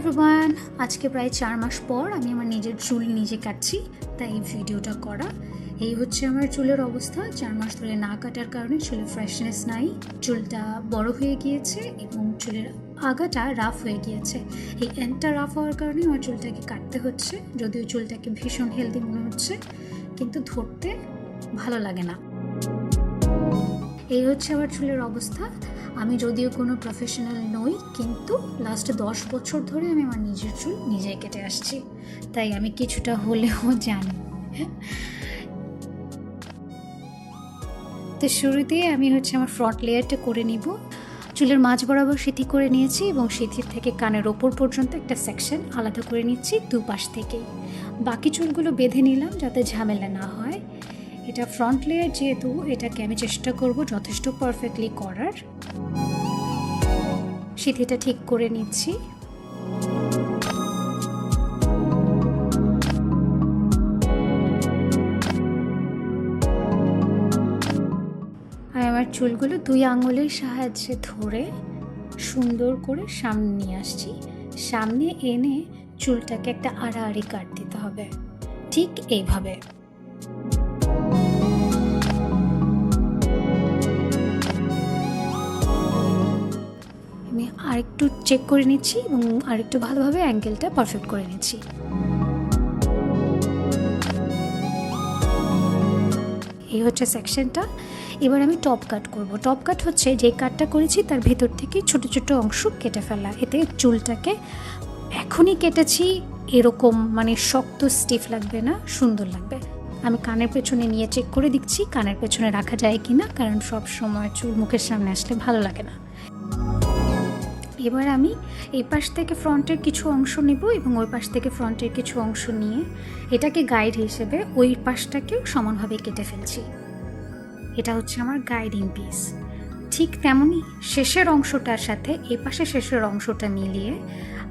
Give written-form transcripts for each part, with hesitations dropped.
Everyone, আজকে প্রায় 4 মাস পর আমি আমার নিজের চুল নিজে কাটছি, তাই এই ভিডিওটা করা। এই হচ্ছে আমার চুলের অবস্থা। 4 মাস ধরে না কাটার কারণে চুলের ফ্রেশনেস নাই, চুলটা বড় হয়ে গিয়েছে এবং চুলের আগাটা রাফ হয়ে গিয়েছে। এই এন্ডটা রাফ হওয়ার কারণে আমার চুলটাকে কাটতে হচ্ছে। যদিও চুলটাকে ভীষণ হেলদি মনে হচ্ছে, কিন্তু ধরতে ভালো লাগে না। এই হচ্ছে আমার চুলের অবস্থা। আমি যদিও কোনো প্রফেশনাল নই, কিন্তু লাস্ট 10 বছর ধরে আমি আমার নিজের চুল নিজেই কেটে আসছি, তাই আমি কিছুটা হলেও জানি। তো শুরুতেই আমি আমার ফ্রন্ট লেয়ারটা করে নিব। চুলের মাঝ বরাবর সিঁথি করে নিয়েছি এবং সিঁথির থেকে কানের ওপর পর্যন্ত একটা সেকশন আলাদা করে নিচ্ছি দুপাশ থেকেই। বাকি চুলগুলো বেঁধে নিলাম যাতে ঝামেলা না হয়। এটা ফ্রন্ট লেয়ার যেহেতু, এটাকে আমি চেষ্টা করব যথেষ্ট পারফেক্টলি করার। সিঁথিটা ঠিক করে নিচ্ছি। আর আমার চুলগুলো 2 আঙুলের সাহায্যে ধরে সুন্দর করে সামনে নিয়ে আসছি। সামনে এনে চুলটাকে একটা আড়াআড়ি কাট দিতে হবে, ঠিক এইভাবে। আমি আরেকটু চেক করে নিচ্ছি এবং আরেকটু ভালোভাবে অ্যাঙ্গেলটা পারফেক্ট করে নিচ্ছি। এই হচ্ছে সেকশনটা। এবার আমি টপ কাট করব। টপ কাট হচ্ছে যে কাটটা করেছি তার ভেতর থেকে ছোট ছোট অংশ কেটে ফেলা। এতে চুলটাকে এখনই কেটেছি এরকম শক্ত স্টিফ লাগবে না, সুন্দর লাগবে। আমি কানের পেছনে নিয়ে চেক করে দিচ্ছি কানের পেছনে রাখা যায় কিনা, কারণ সব সময় চুল মুখের সামনে আসলে ভালো লাগে না। এবার আমি এই পাশ থেকে ফ্রন্টের কিছু অংশ নেব এবং ওই পাশ থেকে ফ্রন্টের কিছু অংশ নিয়ে এটাকে গাইড হিসেবে ওই পাশটাকেও সমানভাবে কেটে ফেলছি। এটা হচ্ছে আমার গাইডিং পিস। ঠিক তেমনই শেষের অংশটার সাথে এই পাশে শেষের অংশটা মিলিয়ে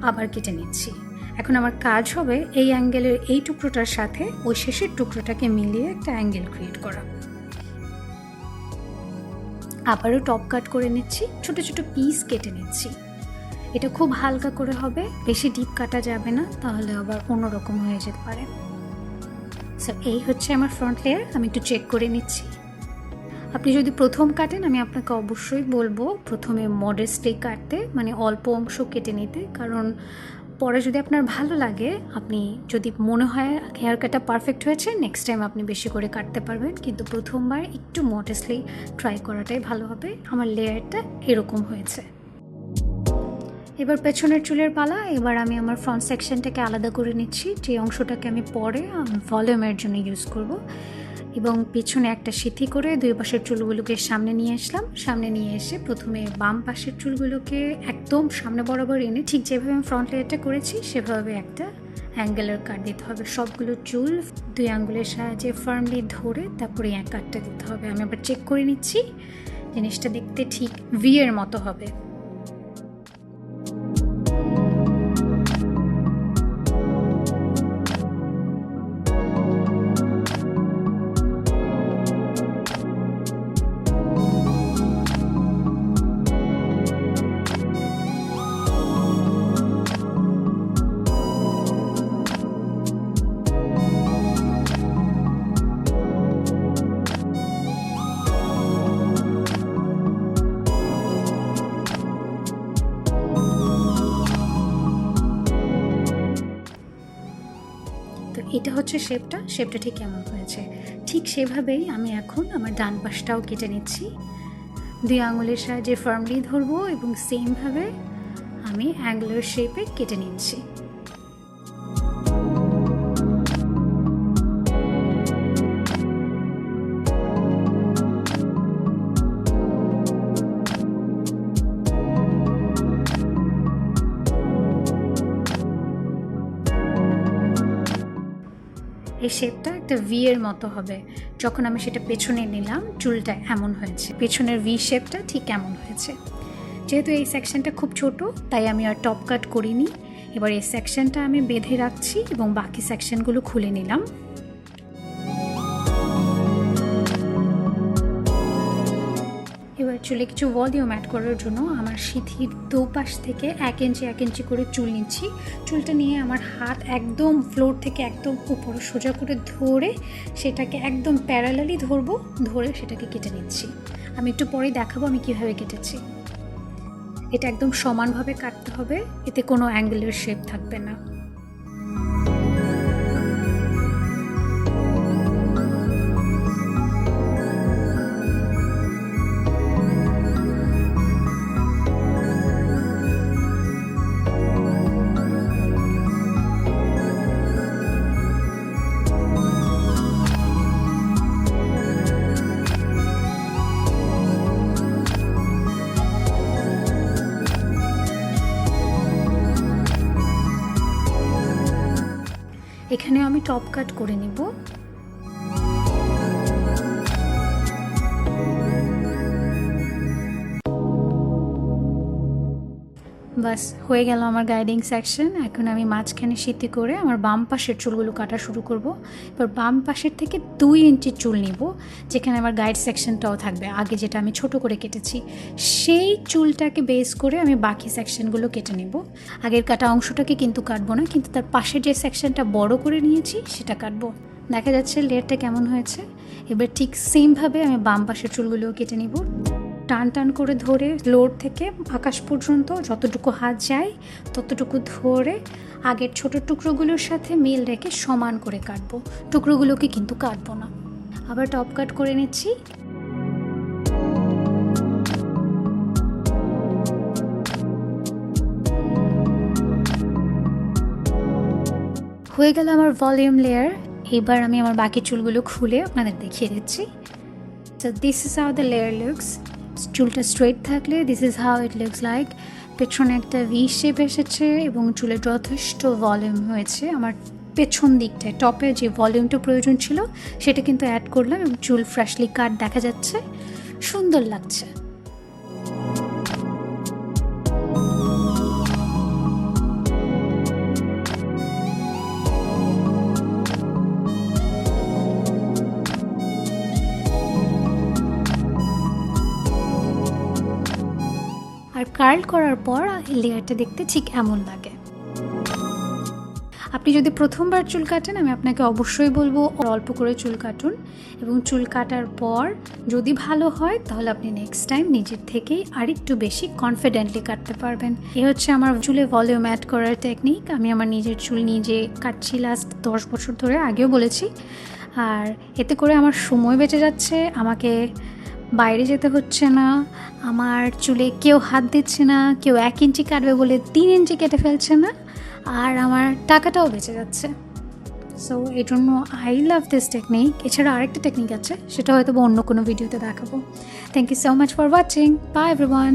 আবার কেটে নিচ্ছি। এখন আমার কাজ হবে এই অ্যাঙ্গেলের এই টুকরোটার সাথে ওই শেষের টুকরোটাকে মিলিয়ে একটা অ্যাঙ্গেল ক্রিয়েট করা। আবারও টপ কাট করে নিচ্ছি, ছোট ছোট পিস কেটে নিচ্ছি। এটা খুব হালকা করে হবে, বেশি ডিপ কাটা যাবে না, তাহলে আবার অন্যরকম হয়ে যেতে পারে। সো এই হচ্ছে আমার ফ্রন্ট লেয়ার। আমি একটু চেক করে নিচ্ছি। আপনি যদি প্রথম কাটেন, আমি আপনাকে অবশ্যই বলবো প্রথমে মডেস্টলি কাটতে, অল্প অংশ কেটে নিতে, কারণ পরে যদি আপনার ভালো লাগে, আপনি যদি মনে হয় হেয়ার কাটটা পারফেক্ট হয়েছে, নেক্সট টাইম আপনি বেশি করে কাটতে পারবেন, কিন্তু প্রথমবার একটু মডেস্টলি ট্রাই করাটাই ভালো হবে। আমার লেয়ারটা এরকম হয়েছে। এবার পেছনের চুলের পালা। এবার আমি আমার ফ্রন্ট সেকশনটাকে আলাদা করে নিচ্ছি, যে অংশটাকে আমি পরে ভলিউমের জন্য ইউজ করব, এবং পিছনে একটা সিঁথি করে দুই পাশের চুলগুলোকে সামনে নিয়ে আসলাম। সামনে নিয়ে এসে প্রথমে বাম পাশের চুলগুলোকে একদম সামনে বরাবর এনে ঠিক যেভাবে আমি ফ্রন্ট লেয়ারটা করেছি সেভাবে একটা অ্যাঙ্গেলের কাট দিতে হবে। সবগুলো চুল 2 আঙ্গুলের সাহায্যে ফার্মলি ধরে তারপরে এক কাটটা দিতে হবে। আমি আবার চেক করে নিচ্ছি, জিনিসটা দেখতে ঠিক ভি এর মতো হবে। তো এটা হচ্ছে শেপটা ঠিক কেমন হয়েছে। ঠিক সেভাবেই আমি এখন আমার ডান পাশটাও কেটে নিচ্ছি। 2 আঙুলের সাহায্যে ফার্মলি ধরবো এবং সেমভাবে আমি অ্যাঙ্গুলার শেপে কেটে নিচ্ছি। এই শেপটা একটা ভি এর মতো হবে। যখন আমি সেটা পেছনে নিলাম, চুলটা এমন হয়েছে। পেছনের ভি শেপটা ঠিক এমন হয়েছে। যেহেতু এই সেকশনটা খুব ছোট, তাই আমি আর টপ কাট করিনি। এবার এই সেকশনটা আমি বেঁধে রাখছি এবং বাকি সেকশনগুলো খুলে নিলাম। এবার চুলে কিছু ভলিউম অ্যাড করার জন্য আমার সিঁথির দুপাশ থেকে 1 ইঞ্চি করে চুল নিচ্ছি। চুলটা নিয়ে আমার হাত একদম ফ্লোর থেকে একদম উপরে সোজা করে ধরে সেটাকে একদম প্যারালালি ধরে সেটাকে কেটে নিচ্ছি। আমি একটু পরেই দেখাবো আমি কীভাবে কেটেছি। এটা একদম সমানভাবে কাটতে হবে, এতে কোনো অ্যাঙ্গুলার শেপ থাকবে না। এখানে আমি টপ কাট করে নিব। বাস হয়ে গেল আমার গাইডিং সেকশন। এখন আমি মাঝখানে সিঁথি করে আমার বাম পাশের চুলগুলো কাটা শুরু করব। এবার বাম পাশের থেকে 2 ইঞ্চি চুল নিব, যেখানে আমার গাইড সেকশনটাও থাকবে, আগে যেটা আমি ছোট করে কেটেছি সেই চুলটাকে বেস করে আমি বাকি সেকশনগুলো কেটে নেব। আগের কাটা অংশটাকে কিন্তু কাটবো না, কিন্তু তার পাশের যে সেকশনটা বড় করে নিয়েছি সেটা কাটবো। দেখা যাচ্ছে লেয়ারটা কেমন হয়েছে। এবার ঠিক সেমভাবে আমি বাম পাশের চুলগুলোও কেটে নিব। টান করে ধরে ফ্লোর থেকে আকাশ পর্যন্ত যতটুকু হাত যায় ততটুকু ধরে আগের ছোট টুকরোগুলোর সাথে মিল রেখে সমান করে কাটবো। টুকরোগুলোকে কিন্তু কাটবো না। আবার টপ কাট করে নিচ্ছি। হয়ে গেল আমার ভলিউম লেয়ার। এবার আমি আমার বাকি চুলগুলো খুলে আপনাদের দেখিয়ে দিচ্ছি। So this is how the layer looks. চুলটা স্ট্রেট থাকলে this is how it looks like. পেছনে একটা ভি শেপ এসেছে এবং চুলে যথেষ্ট ভলিউম হয়েছে। আমার পেছন দিকটায় টপে যে ভলিউমটা প্রয়োজন ছিল সেটা কিন্তু অ্যাড করলাম এবং চুল ফ্রেশলি কাট দেখা যাচ্ছে, সুন্দর লাগছে। আর কার্ল করার পর লেয়ারটা দেখতে ঠিক এমন লাগে। আপনি যদি প্রথমবার চুল কাটেন আমি আপনাকে অবশ্যই বলবো অল্প করে চুল কাটুন, এবং চুল কাটার পর যদি ভালো হয় তাহলে আপনি নেক্সট টাইম নিজের থেকেই আরেকটু বেশি কনফিডেন্টলি কাটতে পারবেন। এ হচ্ছে আমার চুলে ভলিউম অ্যাড করার টেকনিক। আমি আমার নিজের চুল নিজে কাটছি লাস্ট 10 বছর ধরে, আগেও বলেছি। আর এতে করে আমার সময় বেঁচে যাচ্ছে, আমাকে বাইরে যেতে হচ্ছে না, আমার চুলে কেউ হাত দিচ্ছে না, কেউ 1 ইঞ্চি কাটবে বলে 3 ইঞ্চি কেটে ফেলছে না, আর আমার টাকাটাও বেঁচে যাচ্ছে। সো এই জন্য আই লাভ দিস টেকনিক। এছাড়া আরেকটা টেকনিক আছে, সেটা হয়তো অন্য কোনো ভিডিওতে দেখাবো। Thank you so much for watching. Bye everyone.